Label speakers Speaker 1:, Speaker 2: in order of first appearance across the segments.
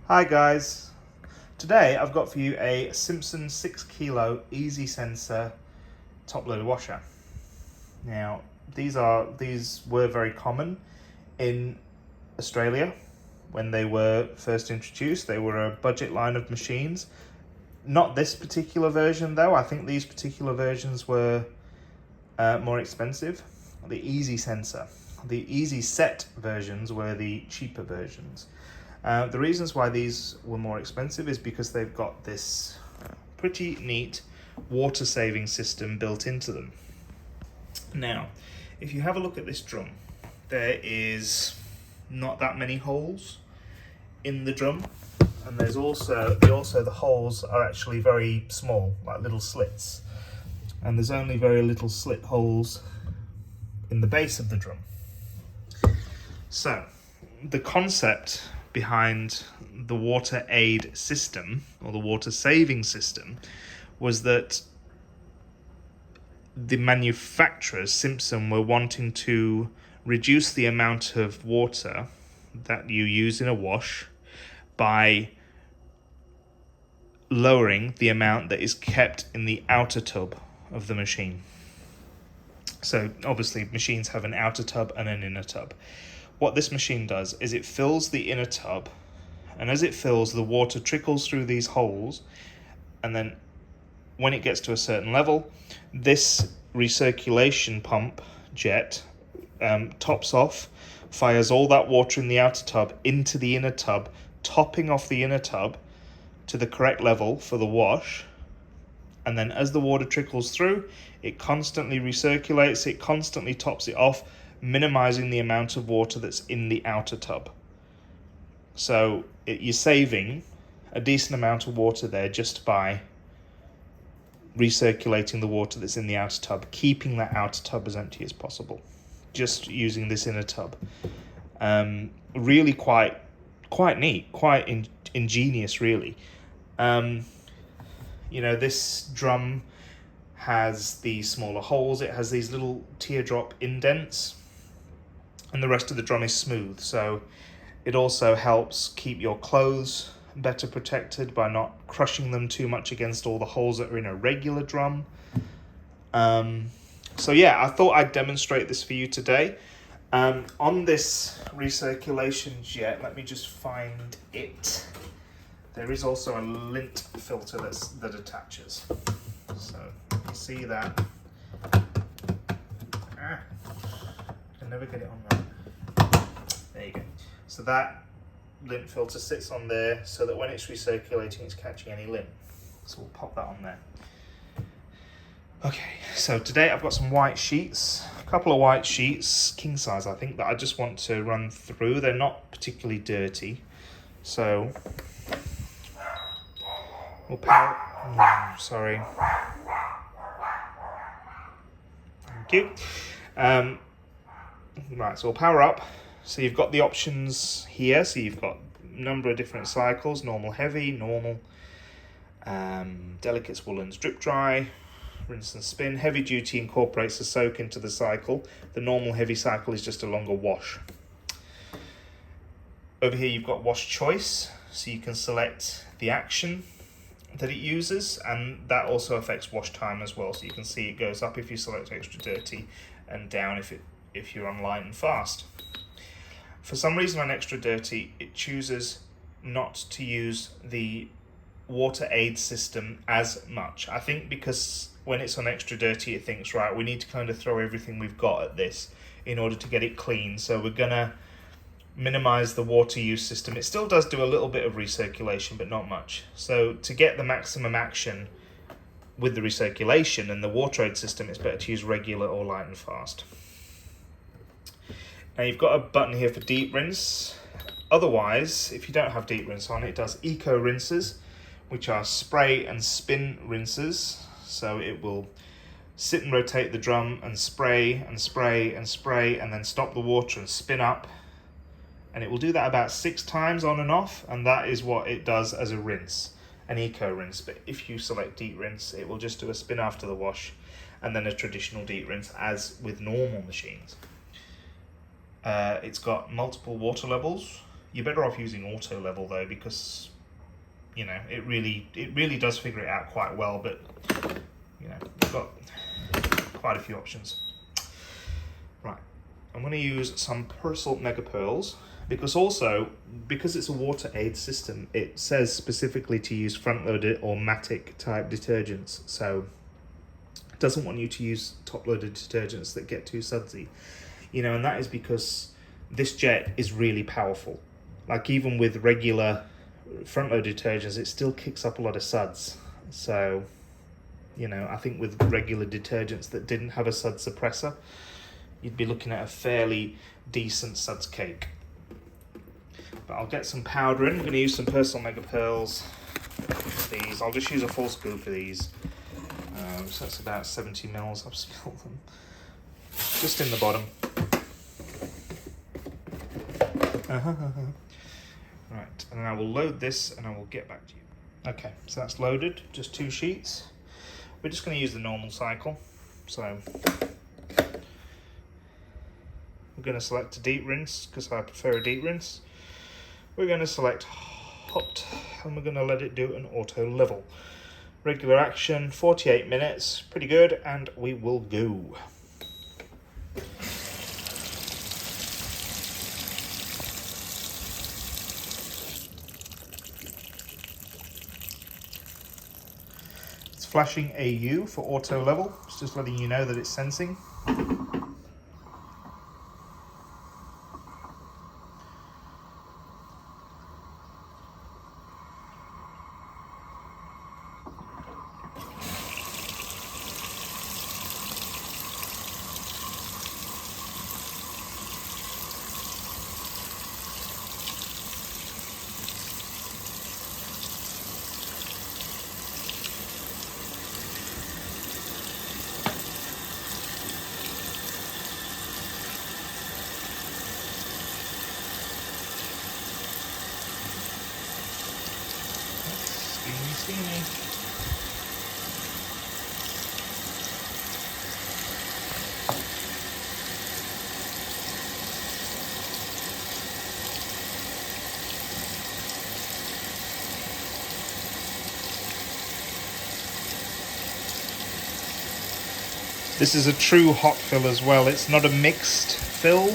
Speaker 1: Hi guys, today I've got for you a Simpson 6 kilo EZIsensor top loader washer. Now these were very common in Australia when they were first introduced. They were a budget line of machines. Not this particular version though. I think these particular versions were more expensive. The EZIsensor. The EZIset versions were the cheaper versions. The reasons why these were more expensive is because they've got this pretty neat water saving system built into them. Now, if you have a look at this drum, there is not that many holes in the drum, and there's also the holes are actually very small, like little slits, and there's only very little slit holes in the base of the drum. So the concept behind the water aid system, or the water saving system, was that the manufacturers, Simpson, were wanting to reduce the amount of water that you use in a wash by lowering the amount that is kept in the outer tub of the machine. So obviously machines have an outer tub and an inner tub. What this machine does is it fills the inner tub, and as it fills, the water trickles through these holes, and then when it gets to a certain level, this recirculation pump jet tops off, fires all that water in the outer tub into the inner tub, topping off the inner tub to the correct level for the wash. And then as the water trickles through, it constantly recirculates, it constantly tops it off, minimizing the amount of water that's in the outer tub. So you're saving a decent amount of water there just by recirculating the water that's in the outer tub, keeping that outer tub as empty as possible, just using this inner tub. Really quite neat, quite ingenious, really. This drum has these smaller holes, it has these little teardrop indents, and the rest of the drum is smooth, so it also helps keep your clothes better protected by not crushing them too much against all the holes that are in a regular drum. So yeah, I thought I'd demonstrate this for you today. On this recirculation jet, let me just find it. There is also a lint filter that attaches. So you see that. I can never get it on right. There you go. So that lint filter sits on there so that when it's recirculating, it's catching any lint. So we'll pop that on there. Okay, so today I've got some white sheets, a couple of white sheets, king size I think, that I just want to run through. They're not particularly dirty. So we'll power. Sorry. Thank you. Right, so we'll power up. So you've got the options here. So you've got a number of different cycles: normal, heavy, normal, delicates, woolens, drip dry, rinse and spin. Heavy duty incorporates the soak into the cycle. The normal heavy cycle is just a longer wash. Over here you've got wash choice, so you can select the action that it uses, and that also affects wash time as well. So you can see it goes up if you select extra dirty, and down if you're on light and fast. For some reason on extra dirty, it chooses not to use the water aid system as much. I think because when it's on extra dirty, it thinks, right, we need to kind of throw everything we've got at this in order to get it clean. So we're gonna minimize the water use system. It still does do a little bit of recirculation, but not much. So to get the maximum action with the recirculation and the water aid system, it's better to use regular or light and fast. Now you've got a button here for deep rinse. Otherwise, if you don't have deep rinse on, it does eco rinses, which are spray and spin rinses. So it will sit and rotate the drum and spray and spray and spray, and then stop the water and spin up. And it will do that about 6 times on and off, and that is what it does as a rinse, an eco rinse. But if you select deep rinse, it will just do a spin after the wash, and then a traditional deep rinse as with normal machines. It's got multiple water levels. You're better off using auto level though, because you know it really does figure it out quite well. But you know, you've got quite a few options. Right, I'm going to use some Persil Mega Pearls, because it's a water aid system, it says specifically to use front-loaded or Matic type detergents, so it doesn't want you to use top-loaded detergents that get too sudsy, you know, and that is because this jet is really powerful. Like even with regular front-loaded detergents, it still kicks up a lot of suds. So, you know, I think with regular detergents that didn't have a sud suppressor, you'd be looking at a fairly decent suds cake. But I'll get some powder in. I'm going to use some Persil Mega Pearls. These, I'll just use a full scoop of these. So that's about 70 mils. I've spilled them just in the bottom. Right, and then I will load this and I will get back to you. Okay, so that's loaded, just 2 sheets. We're just going to use the normal cycle. So we're going to select a deep rinse because I prefer a deep rinse. We're going to select hot and we're going to let it do an auto level. Regular action, 48 minutes, pretty good, and we will go. It's flashing a U for auto level. It's just letting you know that it's sensing. Steamy. This is a true hot fill as well. It's not a mixed fill.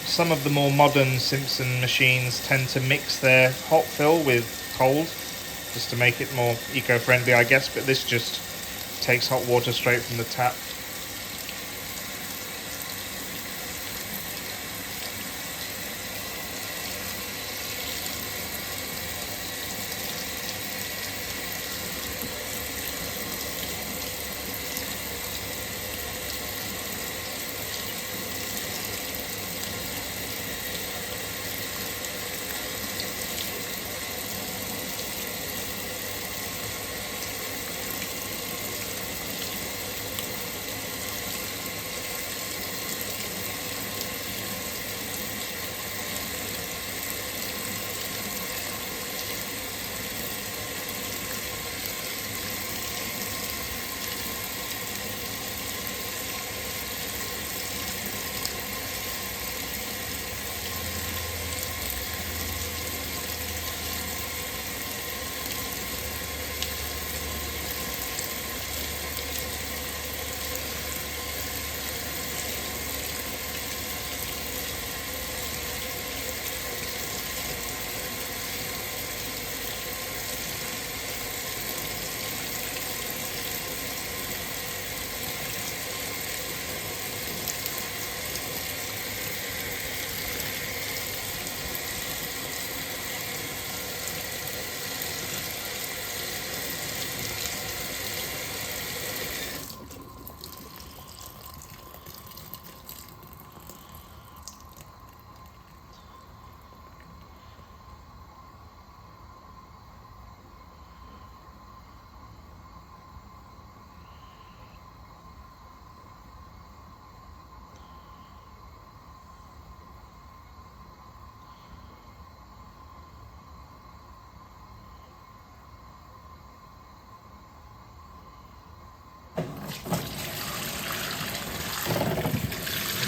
Speaker 1: Some of the more modern Simpson machines tend to mix their hot fill with cold, just to make it more eco-friendly, I guess, but this just takes hot water straight from the tap.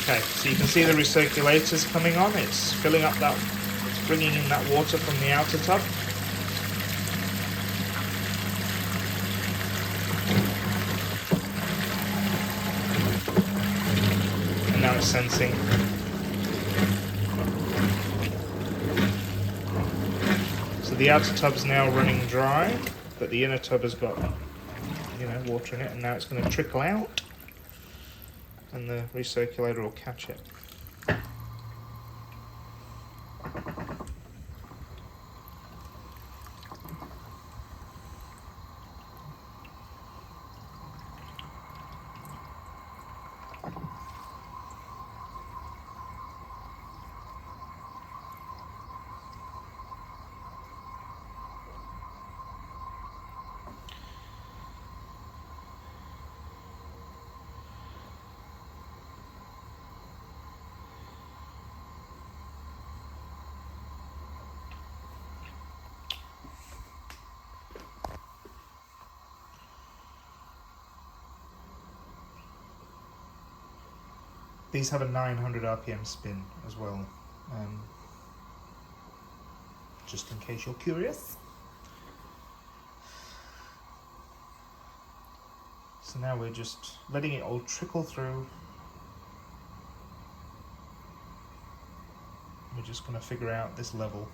Speaker 1: Okay, so you can see the recirculators coming on. It's filling up that bringing in that water from the outer tub. And now it's sensing. So the outer tub's now running dry, but the inner tub has got, you know, water in it, and now it's going to trickle out, and the recirculator will catch it. These have a 900 RPM spin as well, just in case you're curious. So now we're just letting it all trickle through. We're just going to figure out this level.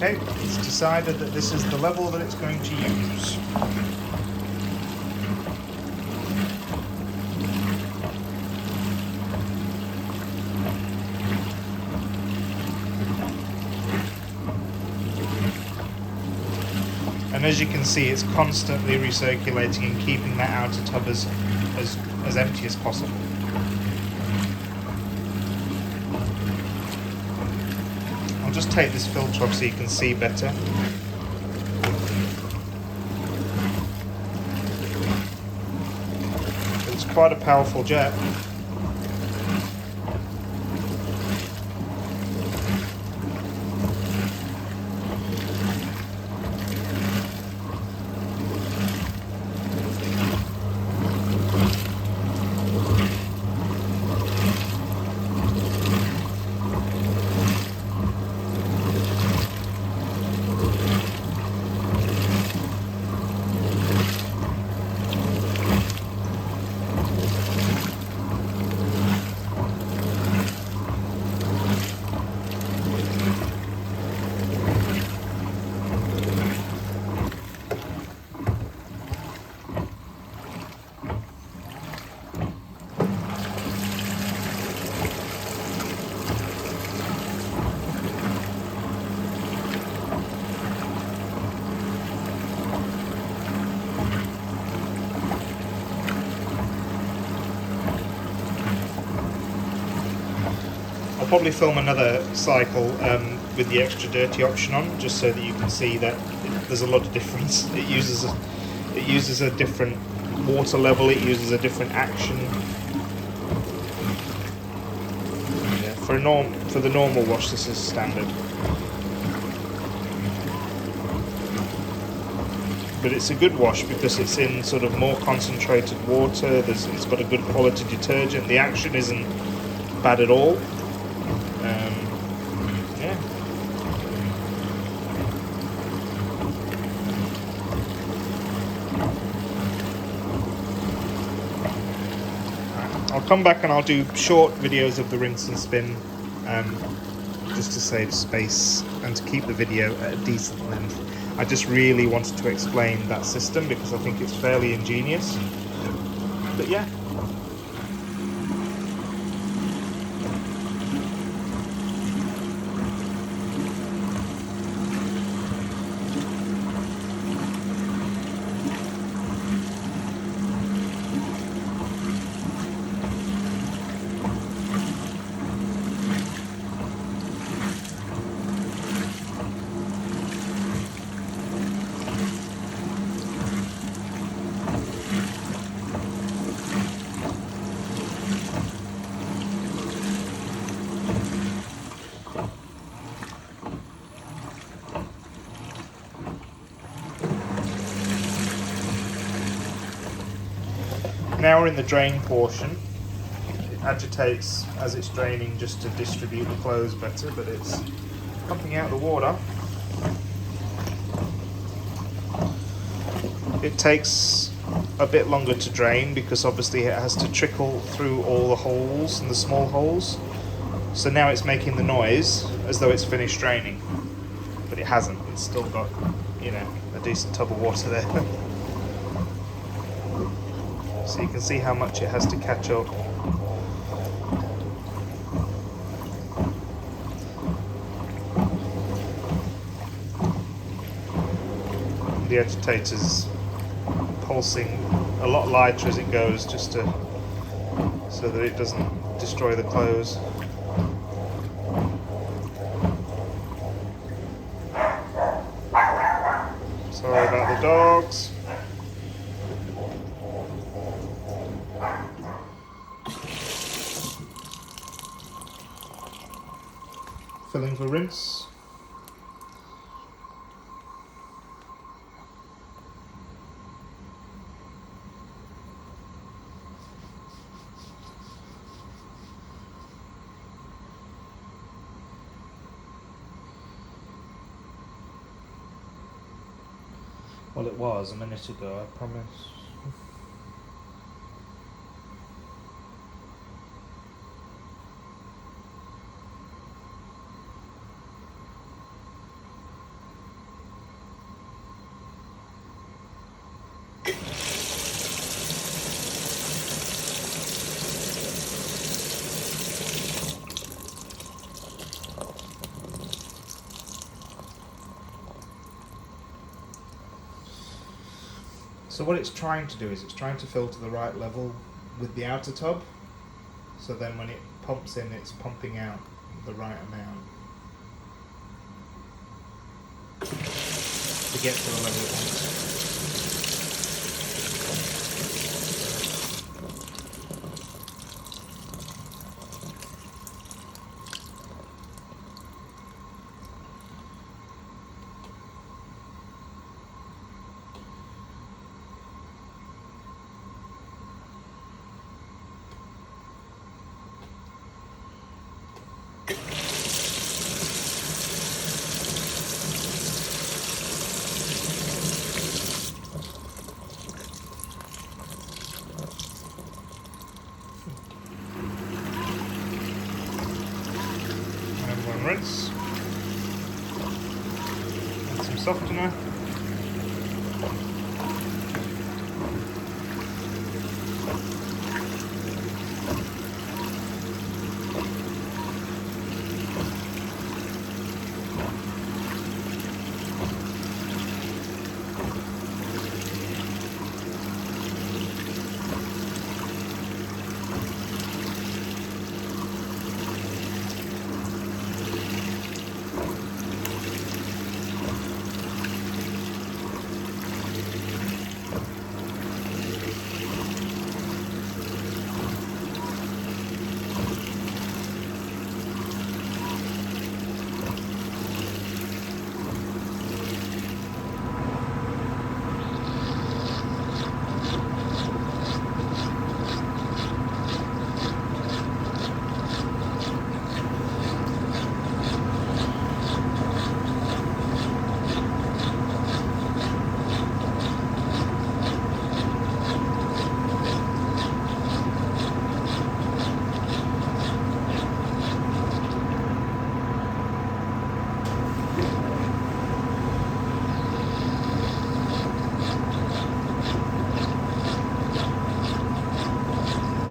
Speaker 1: Okay, it's decided that this is the level that it's going to use. And as you can see, it's constantly recirculating and keeping that outer tub as empty as possible. I'll just take this filter off so you can see better. It's quite a powerful jet. I'll probably film another cycle with the extra dirty option on, just so that you can see that there's a lot of difference. It uses a different water level. It uses a different action. Yeah, for the normal wash, this is standard. But it's a good wash because it's in sort of more concentrated water. It's got a good quality detergent. The action isn't bad at all. Yeah. I'll come back and I'll do short videos of the rinse and spin, just to save space and to keep the video at a decent length. I just really wanted to explain that system because I think it's fairly ingenious. But yeah. Now we're in the drain portion. It agitates as it's draining just to distribute the clothes better, but it's pumping out the water. It takes a bit longer to drain because obviously it has to trickle through all the holes and the small holes. So now it's making the noise as though it's finished draining, but it hasn't. It's still got, you know, a decent tub of water there. So you can see how much it has to catch up. The agitator's pulsing a lot lighter as it goes, just to so that it doesn't destroy the clothes. Sorry about the dogs. Filling for rinse. Well, it was a minute ago, I promise. So what it's trying to do is it's trying to fill to the right level with the outer tub, so then when it pumps in, it's pumping out the right amount to get to the level it wants. And one rinse. And some softener.